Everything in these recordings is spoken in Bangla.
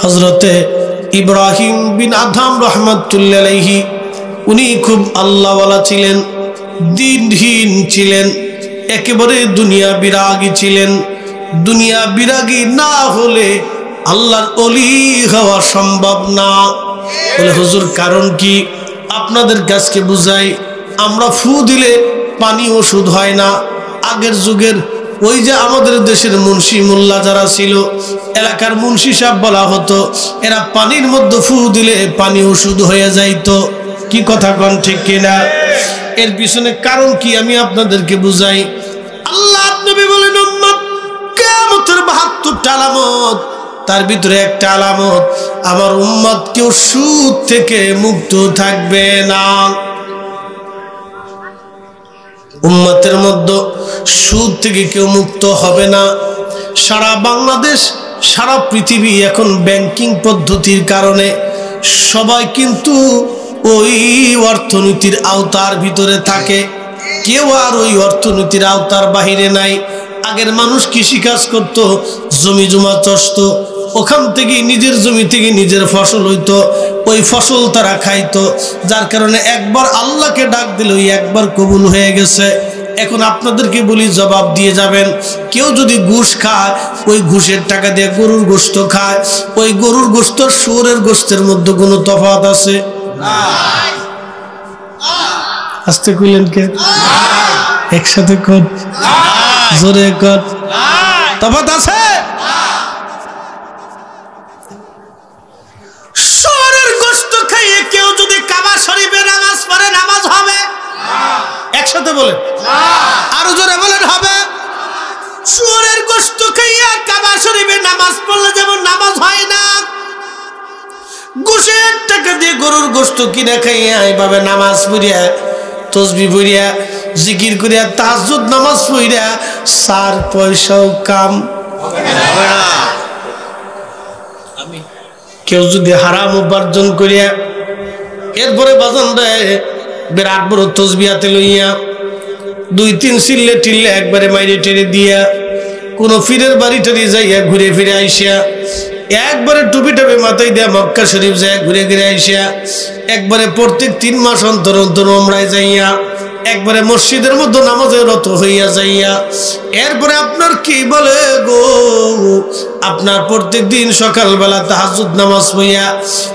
হযরতে ইব্রাহিম বিন আদহাম রাহমাতুল্লাহি আলাইহি। উনি খুব আল্লাহওয়ালা ছিলেন, দ্বীনহীন ছিলেন, একেবারে দুনিয়া বিরাগী ছিলেন। দুনিয়া বিরাগী না হলে আল্লাহর ওলি হওয়া সম্ভব না। বলে হুজুর কারণ কি? আপনাদের কাছকে বুঝাই। আমরা ফু দিলে পানি ওষুধ হয় না। আগের যুগের ওই যে আমাদের দেশের মুন্সি মোল্লা যারা ছিল, এলাকার মুন্সি সাহেব বলা হতো, এরা পানির মধ্যে ফু দিলে পানি ওষুধ হয়ে যাইতো। কি কথা কোন ঠিক কিনা? এর পিছনে কারণ কি আমি আপনাদেরকে বুঝাই। আল্লাহ নবী বলেন উম্মত কিয়ামতের ৭২টা আলামত, তার ভিতরে একটা আলামত আমার উম্মত কেউ সুদ থেকে মুক্ত থাকবে না। উম্মতের মধ্যে সুদ থেকে কেউ মুক্ত হবে না। সারা বাংলাদেশ, সারা পৃথিবী এখন ব্যাংকিং পদ্ধতির কারণে সবাই কিন্তু ওই অর্থনীতির আওতার ভিতরে থাকে, কেউ আর ওই অর্থনীতির আওতার বাহিরে নাই। আগের মানুষ কৃষিকাজ করত, জমি জমা চাষত, ওখান থেকে নিজের জমি থেকে নিজের ফসল হইতো, ওই ফসল তারা খাইতো, যার কারণে একবার আল্লাহকে ডাক দিল ওই একবার কবুল হয়ে গেছে। এখন আপনাদেরকে বলি, জবাব দিয়ে যাবেন। কেউ যদি ঘুষ খায়, ওই ঘুষের টাকা দিয়ে গরুর গোশত খায়, ওই গরুর গোশত শুয়োরের গোশতের মধ্যে কোনো তফাৎ আছে? আস্তে কইলেন কে? একসাথে কর, জোরে কর। তফাৎ আছে? শুয়োরের গোশত খাইয়ে কেউ যদি কাবা শরীফে নামাজ পড়ে নামাজ হবে? একসাথে বলেন, আরো জোরে বলেন হবে? শুয়োরের গোশত খাইয়া কাবা শরীফে নামাজ পড়লে যেমন নামাজ হয় না, ঘুষের টাকা দিয়ে গরুর গোশত কিনে খাইয়া এইভাবে নামাজ পড়িয়া, তসবিহ পড়িয়া, জিকির করিয়া, তাহাজ্জুদ নামাজ পড়িয়া 4 পয়সাও কাম হবে না। কেউ যদি হারাম উপার্জন করিয়া এরপরে বাজান দেয় বিরাট বড় তসবিহাতে লইয়া 2-3 সিল্লে টিল্লে একবারে মাইরে টেরে দিয়া কোনো ফিরের বাড়ি টাড়ি যাইয়া ঘুরে ফিরে আইসা, একবারে টুপি টাপি মাথায় দেয়া মক্কা শরীফ যায় ঘুরে ঘুরে আইসা, একবারে প্রত্যেক 3 মাস অন্তর অন্তর ওমরায় যাইয়া, একবারে মসজিদের মধ্যে নামাজে রত হইয়া যাইয়া, এরপরে আপনার কি বলে গো, আপনার প্রত্যেক দিন সকালবেলা তাহাজ্জুদ নামাজ পড়িয়া,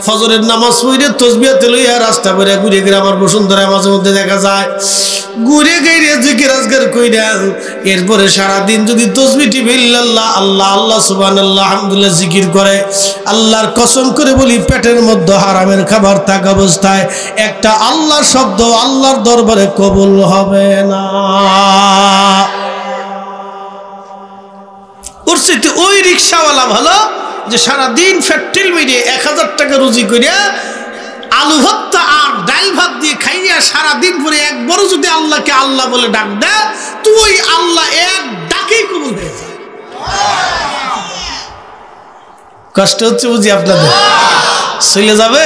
ফজরের নামাজ পড়িয়া তসবিহাতে লইয়া রাস্তা করে ঘুরে ঘুরে আমার বসুন্ধরা মাঝে মধ্যে দেখা যায় ঘুরে গিয়ে জিকির আজকার কইরা, এরপরে সারাদিন যদি তসবিহ টিবিল্লাহ আল্লাহ আল্লাহ সুবহানাল্লাহ আলহামদুলিল্লাহ জিকির করে, আল্লাহর কসম করে বলি পেটের মধ্যে হারামের খাবার থাকা অবস্থায় একটা আল্লাহ শব্দ আল্লাহর দরবারে কবুল হবে না। ওর সাথে ওই রিক্সাওয়ালা ভালো যে সারাদিন ফ্যাক্টরি মিডিয়ে 1000 টাকা রুজি করিয়া আলু ভর্তা আর ডাল ভাত দিয়ে খাইয়া সারাদিন পরে একবারও যদি আল্লাহকে আল্লাহ বলে ডাক দেয়, তুই আল্লাহ এক ডাকেই কবুল হয়ে যায়। কষ্ট হচ্ছে বুঝি আপনাদের? চলে যাবে?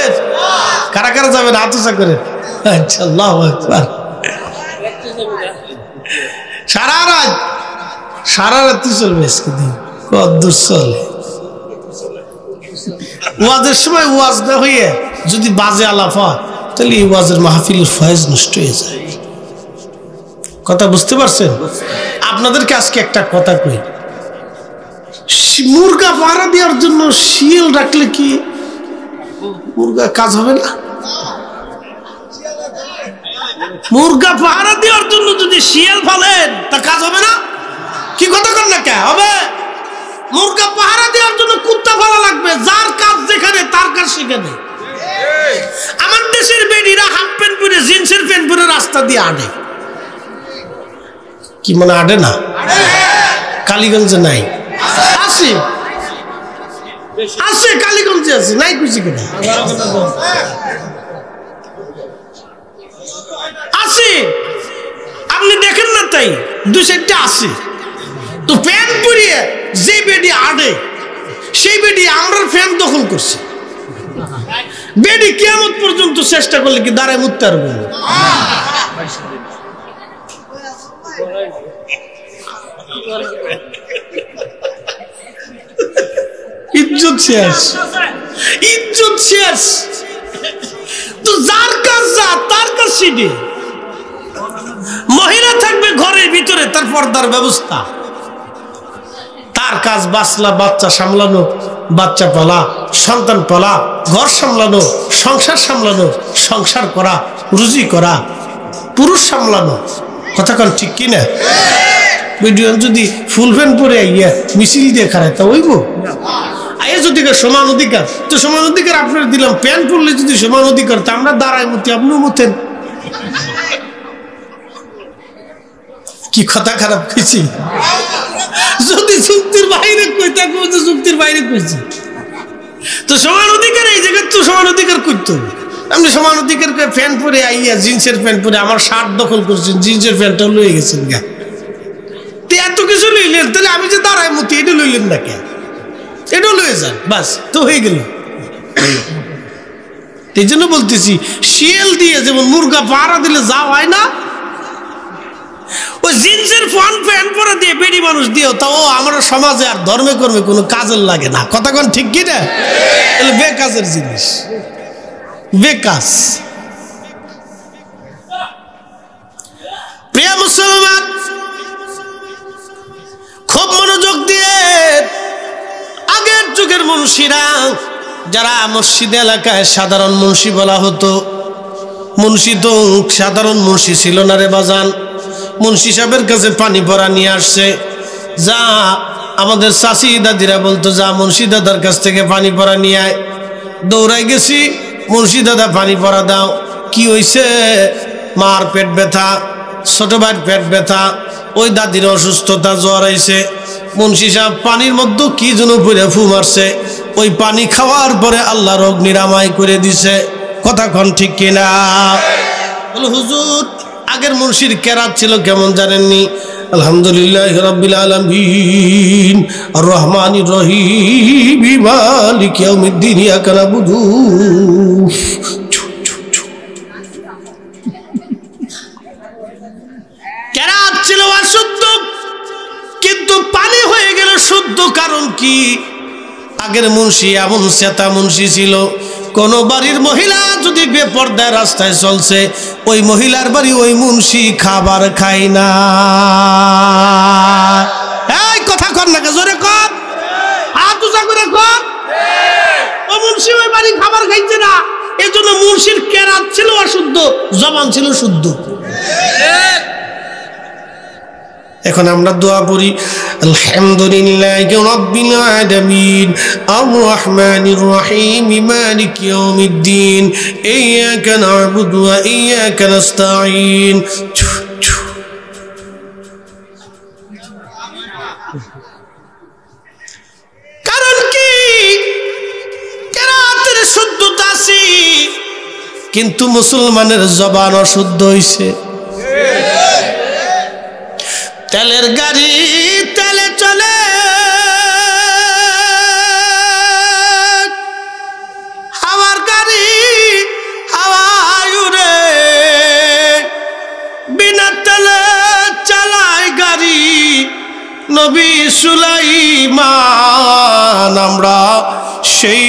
কারা কারা যাবেন হাত উঁচা করে? আচ্ছা, আল্লাহু আকবার। সারা রাত্রি চলবে আজকে দিন, কদ্দূর চলে। ওয়াজের সময় ওয়াজ না হইয়ে যদি বাজে আলাপ হয় তাহলে এই ওয়াজের মাহফিলের ফয়েজ নষ্ট হয়ে যায়। কথা বুঝতে পারছেন? আপনাদেরকে আজকে একটা কথা কই, মুরগা পাহারা দেওয়ার জন্য শিয়াল রাখলে কি মুরগা কাজ হবে না? মুরগা পাহারা দেওয়ার জন্য যদি শিয়াল ফালেন তা কাজ হবে না? কি কথা কর না কে হবে? মুরগা পাহারা দেওয়ার জন্য কুত্তা ফালা লাগবে, যার কাজ যেখানে তার কাজ সেখানে। আমার দেশের বেডিরা হাফ প্যান্ট পরে জিন্সের প্যান্ট পরে রাস্তা দিয়ে আডে, কি মানে আডে না? কালীগঞ্জে নাই? আছে, আছে কালীগঞ্জে আছে, নাই খুশি কিনা আছে, আপনি দেখেন না? তাই 2-4টা আছে। তো প্যান্ট পরিয়ে যে বেডি আডে সেই বেডি আমরা ফ্যান দখল করছে। বেডি কিয়ামত পর্যন্ত চেষ্টা করলে কি দাঁড়ায় মুততে পারবে? ইজ্জত শেষ, ইজ্জত শেষ। তো যার কাজ যা তার কাজ শিখে, মহিলা থাকবে ঘরের ভিতরে, তার পর্দার ব্যবস্থা, তার কাজ বাসলা, বাচ্চা সামলানো, বাচ্চা পালা, সন্তান পালা, ঘর সামলানো, সংসার সামলানো, সংসার করা, রুজি করা, পুরুষ সামলানো। কথা কন ঠিক কিনা? ভিডিও যদি ফুল প্যান্ট পরে আইয়া মিছিল দিয়ে খারায় তা ওইব? আইয়া যদি সমান অধিকার, তো সমান অধিকার আপনার দিলাম, প্যান্ট পরলে যদি সমান অধিকার, তা আমরা দাঁড়াই মতি, আপনিও মতেন। কি কথা খারাপ কইছি? যদি চুক্তির বাইরে কই থাকবো, তো চুক্তির বাইরে কইছি। তো সমান অধিকার এই জায়গায় তো সমান অধিকার করতে হবে। আপনি সমান অধিকার প্যান্ট পরে আইয়া জিন্সের প্যান্ট পরে আমার শার্ট দখল করছেন, জিন্সের প্যান্টটা লয়ে গেছেন গা, এত কিছু লইলেন, তাহলে আমি যে দাঁড়াই মতি এটা লইলেন না কে? এটাও লয়ে যান, বাস তো হয়ে গেল। এই জন্য বলতেছি, শিয়াল দিয়ে যেমন মুরগা পাড়া দিলে যা হয় না, ওই জিন্সের প্যান্ট পরে দিয়ে বেডি মানুষ দিয়েও তাও আমার সমাজে আর ধর্মে কর্মে কোনো কাজের লাগে না। কথা কোন ঠিক কি না? তাহলে বেকাজের জিনিস, বেকাজ। প্রিয় মুসলমান, খুব মনোযোগ দিয়ে, আগের যুগের মুন্সিরা, যারা মসজিদ এলাকায় সাধারণ মুন্সি বলা হতো, মুন্সি তো সাধারণ মুন্সি ছিল না রে বাজান। মুন্সি সাহেবের কাছে পানি ভরা নিয়ে আসছে, যা আমাদের চাচি দাদিরা বলতো, যা মুন্সি দাদার কাছ থেকে পানি ভরা নিয়ে আয়। দৌড়াই গেছি, মুন্সি দাদা পানি ভরা দাও। কি হইছে? মার পেট ব্যথা, ছোট ভাইয়ের পেট ব্যথা, ওই দাদির অসুস্থতা, জ্বর আইছে। মুন্সি সাহেব পানির মধ্যে কি যেন পরে ফু মারছে, ওই পানি খাওয়ার পরে আল্লাহ রোগ নিরাময় করে দিছে। কথা কন ঠিক কিনা? বলো হুজুর, আগের মুন্সির কেরাত ছিল কেমন জানেননি? আলহামদুলিল্লাহ রাব্বিল আলামিন আর রহমানির রহিম মালিকি ইয়াউমিদ্দিন ইয়াকা নাবুদু। কেরাত ছিল অশুদ্ধ, কিন্তু পানি হয়ে গেল শুদ্ধ। কারণ কি? আগের মুন্সি এমন চেতা মুন্সি ছিল, কোন বাড়ির মহিলা যদি বেপর্দায় রাস্তায় চলছে, ওই মহিলার বাড়ি ওই মুন্সি খাবার খায় না। এই কথা কর না, জোরে কর, হাত উঁচা করে কর। ও মুন্সি ওই বাড়ি খাবার খাইছে না, এই জন্য মুন্সির কেরাত ছিল অশুদ্ধ, জবান ছিল শুদ্ধ। এখন আমরা দোয়া পড়ি, আলহামদুলিল্লাহি রাব্বিল আলামিন আর রহমানির রহিম মালিকি ইয়াউমিদ্দিন ইয়্যাকা না'বুদু ওয়া ইয়্যাকা নাস্তাঈন। কারণ কি? কেরাতের শুদ্ধতা আছে, কিন্তু মুসলমানের জবান অশুদ্ধ হইছে। তেলের গাড়ি তেলে চলে, হাওয়ার গাড়ি হাওয়ায় উড়ে, বিনা তেলে চালায় গাড়ি নবী সুলাইমান। আমরা সেই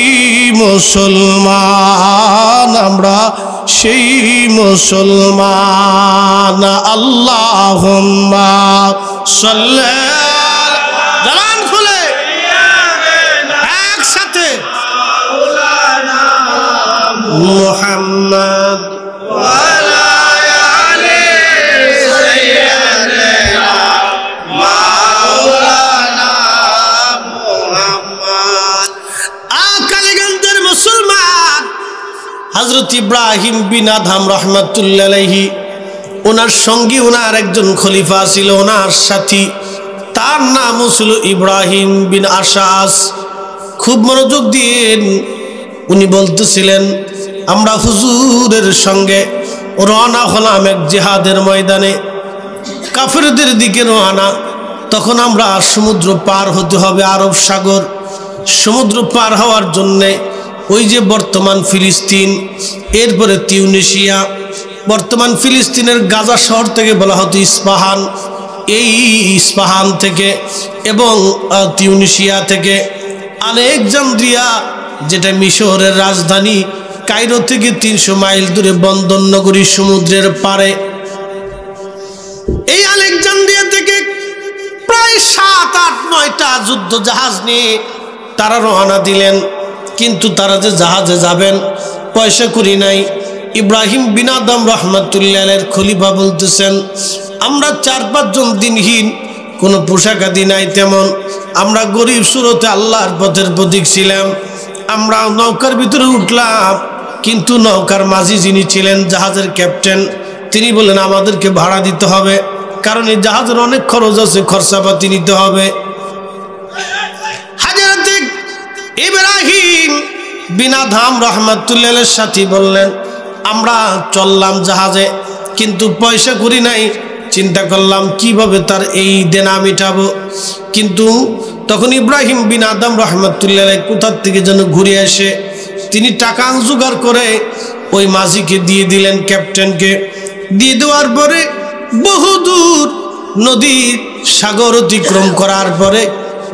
মুসলমান, আমরা সেই মুসলমান। আল্লাহুম্মা সাল্লি জবান খুলে একসাথে মুহাম্মদ ওয়া আলা আলি সাইয়্যিদিনা মাওলানা মুহাম্মদ। কালীগঞ্জের মুসলমান হযরত ইব্রাহিম বিন আদহাম রাহমাতুল্লাহি আলাইহি, ওনার সঙ্গী ওনার একজন খলিফা ছিল, ওনার সাথী, তার নাম ছিল ইব্রাহিম বিন আশাস। খুব মনোযোগ দিন, উনি বলতেছিলেন, আমরা হুজুরের সঙ্গে রওনা হলাম এক জিহাদের ময়দানে, কাফেরদের দিকে রওনা। তখন আমরা সমুদ্র পার হতে হবে, আরব সাগর। সমুদ্র পার হওয়ার জন্যে ওই যে বর্তমান ফিলিস্তিন, এরপরে তিউনিসিয়া, বর্তমান ফিলিস্তিনের গাজা শহর থেকে বলা হতো ইস্পাহান, এই ইস্পাহান থেকে এবং তিউনিসিয়া থেকে আলেকজান্দ্রিয়া, যেটা মিশরের রাজধানী, কায়রো থেকে 300 মাইল দূরে বন্দর নগরী, সমুদ্রের পারে। এই আলেকজান্দ্রিয়া থেকে প্রায় 7, 8, 9টা যুদ্ধ জাহাজ নিয়ে তারা রওনা দিলেন। কিন্তু তারা যে জাহাজে যাবেন, পয়সা করি নাই। ইব্রাহিম বিন আদম রহমাতুল্লাহ আলাইহির খলিফা বলতেছেন, আমরা 4-5 জন দিনহীন, কোনো পোশাক আদি নাই তেমন, আমরা গরিব সুরতে আল্লাহর পথের প্রতীক ছিলাম। আমরা নৌকার ভিতরে উঠলাম, কিন্তু নৌকার মাঝি যিনি ছিলেন, জাহাজের ক্যাপ্টেন, তিনি বললেন আমাদেরকে ভাড়া দিতে হবে, কারণ এই জাহাজের অনেক খরচ আছে, খরচাপাতি নিতে হবে। হযরত ইব্রাহিম বিন আদম রহমাতুল্লাহ আলাইহির সাথী বললেন, আমরা চললাম জাহাজে, কিন্তু পয়সা করি নাই। চিন্তা করলাম কিভাবে তার এই দেনা মিটাবো। কিন্তু তখন ইব্রাহিম বিন আদম রহমাতুল্লাহ আলাইহি কোথার থেকে যেন ঘুরে এসে তিনি টাকা জোগাড় করে ওই মাঝিকে দিয়ে দিলেন, ক্যাপ্টেনকে দিয়ে দেওয়ার পরে বহুদূর নদী সাগর অতিক্রম করার পরে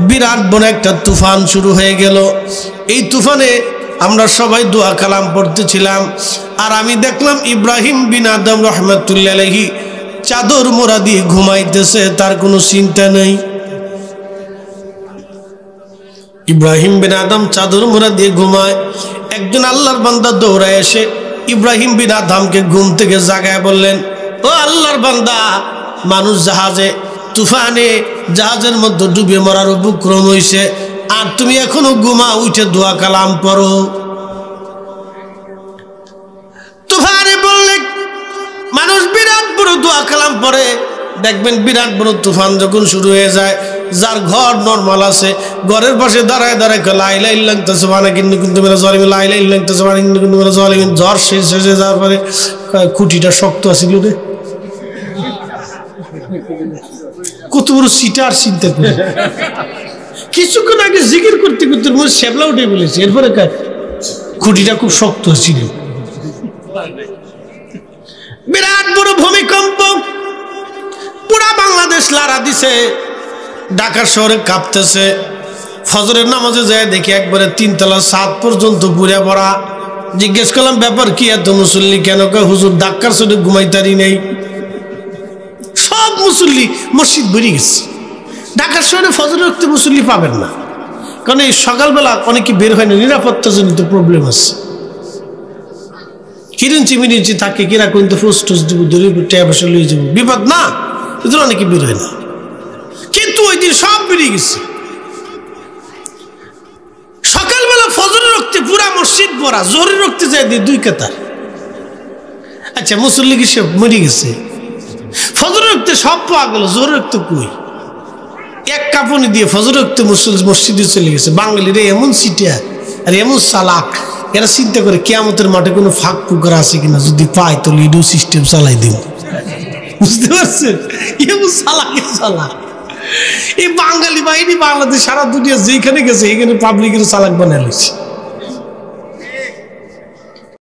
বিরাট বড় একটা তুফান শুরু হয়ে গেল। এই তুফানে আমরা সবাই দোয়া কালাম পড়তেছিলাম, আর আমি দেখলাম ইব্রাহিম বিন আদম রহমাতুল্লাহ আলাইহি চাদর মোড়া দিয়ে ঘুমাইতেছে, তার কোনো চিন্তা নেই। ইব্রাহিম বিন আদম চাদর মোড়া দিয়ে ঘুমায়। একজন আল্লাহর বান্দা দৌড়ায় এসে ইব্রাহিম বিন আদমকে ঘুম থেকে জাগায় বললেন, ও আল্লাহর বান্দা, মানুষ জাহাজে তুফানে জাহাজের মধ্যে ডুবে মরার উপক্রম হইছে, আর তুমি এখনো ঘুমা, উঠে দোয়া কালাম পড়ো। তুফানে বললে মানুষ বিরাট বড় দোয়া কালাম পড়ে, দেখবেন বিরাট বড় তুফান যখন শুরু হয়ে যায়, যার ঘর নরমাল আছে ঘরের পাশে দাঁড়ায় দাঁড়ায় লা ইলাহা ইল্লাল্লাহ সুবহানাকা ইন্নী কুনতু মিনাজ জালিমিন, লা ইলাহা ইল্লাল্লাহ সুবহানাকা ইন্নী কুনতু মিনাজ জালিমিন। ঝড় শেষে যাওয়ার পরে খুঁটিটা শক্ত আছিল রে, কত বড় সিটার চিন্তা করে। কিছুক্ষণ আগে জিকির করতে করতে মোর শ্যাবলা উঠে বলেছে, এরপরে খুঁটিটা খুব শক্ত ছিল। বিরাট বড় ভূমিকম্প পুরা বাংলাদেশ লাড়া দিছে, ঢাকা শহরে কাঁপতেছে। ফজরের নামাজে যায় দেখি একবারে 3 তলা ছাদ পর্যন্ত পুড়ে পড়া। জিজ্ঞেস করলাম ব্যাপার কি, এত মুসল্লি কেন? হুজুর ধাক্কার চোটে ঘুমাইতারি নেই, সব মুসল্লি মসজিদ ভরে গেছে। ঢাকার শহরে ফজরের ওয়াক্তে মুসল্লি পাবেন না, কারণ এই সকালবেলা অনেকে বের হয় না, নিরাপত্তাজনিত প্রবলেম আছে। কিরিঞ্চি মিরিঞ্চি থাকে, কিরা কিন্তু ফুসটুস দিব, পয়সা লিয়ে যাবো, বিপদ না, এদের অনেকে বের হয় না। কিন্তু ওই দিন সব বেরিয়ে গেছে। সকালবেলা ফজরের রক্তে পুরা মসজিদ ভরা, জোরের রক্তে যায় 2 কাতার। আচ্ছা, মুসল্লি কি সব মরে গেছে? ফজরের রক্তে সব পাওয়া গেল, জোরের রক্তে কই? এক কাপড় দিয়ে ফজরের রক্তে মসজিদে চলে গেছে। বাঙালিরা এমন সিটিয়া আর এমন চালাক, এরা চিন্তা করে কিয়ামতের মাঠে কোনো ফাঁক ফুকর আছে কিনা, যদি পায় তো লিডো সিস্টেম চালাই দিব। বুঝতে পারছেন? এমন চালাকে চালাক এই বাঙালি বাহিনী। বাংলাদেশ সারা দুনিয়া যেখানে গেছে এখানে পাবলিকের চালাক বানায় লইছে।